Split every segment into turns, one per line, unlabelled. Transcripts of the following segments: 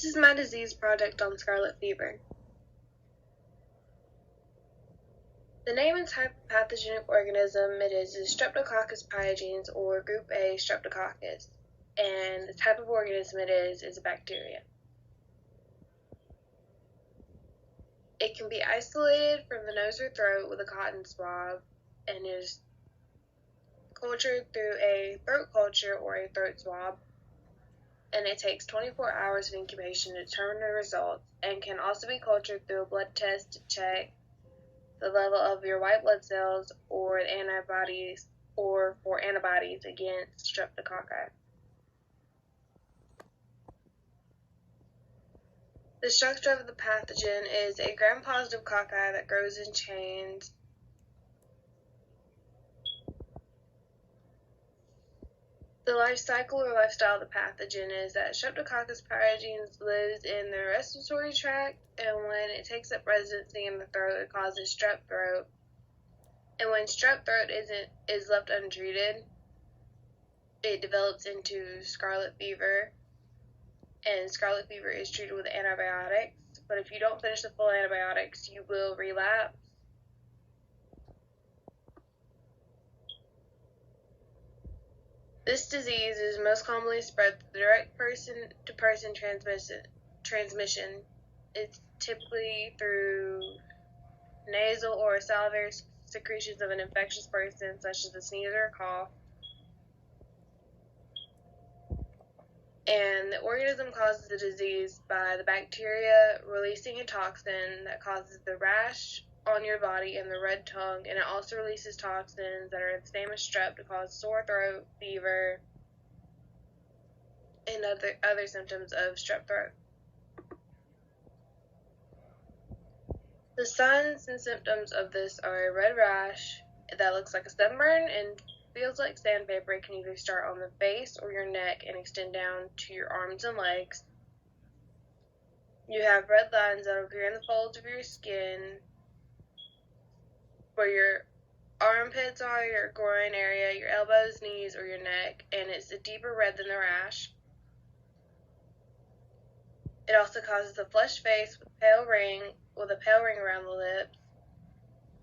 This is my disease project on scarlet fever. The name and type of pathogenic organism it is Streptococcus pyogenes, or group A Streptococcus, and the type of organism it is a bacteria. It can be isolated from the nose or throat with a cotton swab and is cultured through a throat culture or a throat swab, and it takes 24 hours of incubation to determine the results, and can also be cultured through a blood test to check the level of your white blood cells or antibodies, or for antibodies against streptococci. The structure of the pathogen is a gram-positive cocci that grows in chains. The life cycle or lifestyle of the pathogen is that Streptococcus pyogenes lives in the respiratory tract, and when it takes up residency in the throat, it causes strep throat. And when strep throat is left untreated, it develops into scarlet fever, and scarlet fever is treated with antibiotics. But if you don't finish the full antibiotics, you will relapse. This disease is most commonly spread through direct person-to-person transmission. It's typically through nasal or salivary secretions of an infectious person, such as a sneeze or a cough. And the organism causes the disease by the bacteria releasing a toxin that causes the rash on your body and the red tongue, and it also releases toxins that are the same as strep to cause sore throat, fever, and other symptoms of strep throat. The signs and symptoms of this are a red rash that looks like a sunburn and feels like sandpaper. It can either start on the face or your neck and extend down to your arms and legs. You have red lines that appear in the folds of your skin, where your armpits are, your groin area, your elbows, knees, or your neck, and it's a deeper red than the rash. It also causes a flushed face with a pale ring around the lips.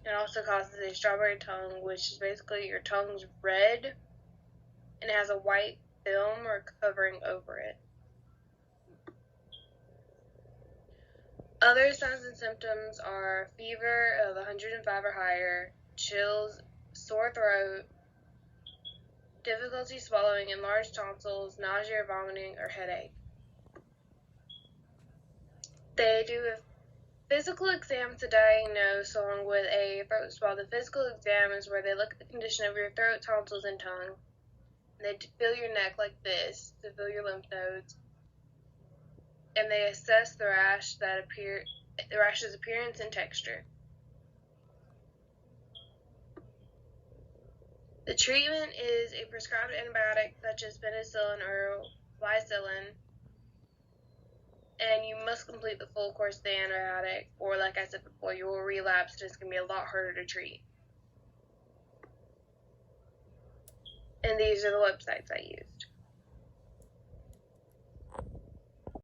It also causes a strawberry tongue, which is basically your tongue's red and it has a white film or covering over it. Other signs and symptoms are fever of 105 or higher, chills, sore throat, difficulty swallowing, enlarged tonsils, nausea or vomiting, or headache. They do a physical exam to diagnose, along with a throat swab. The physical exam is where they look at the condition of your throat, tonsils, and tongue. And they feel your neck like this to feel your lymph nodes. And they assess the rash's appearance and texture. The treatment is a prescribed antibiotic such as penicillin or penicillin, and you must complete the full course of the antibiotic, or like I said before, you will relapse and it's going to be a lot harder to treat. And these are the websites I used.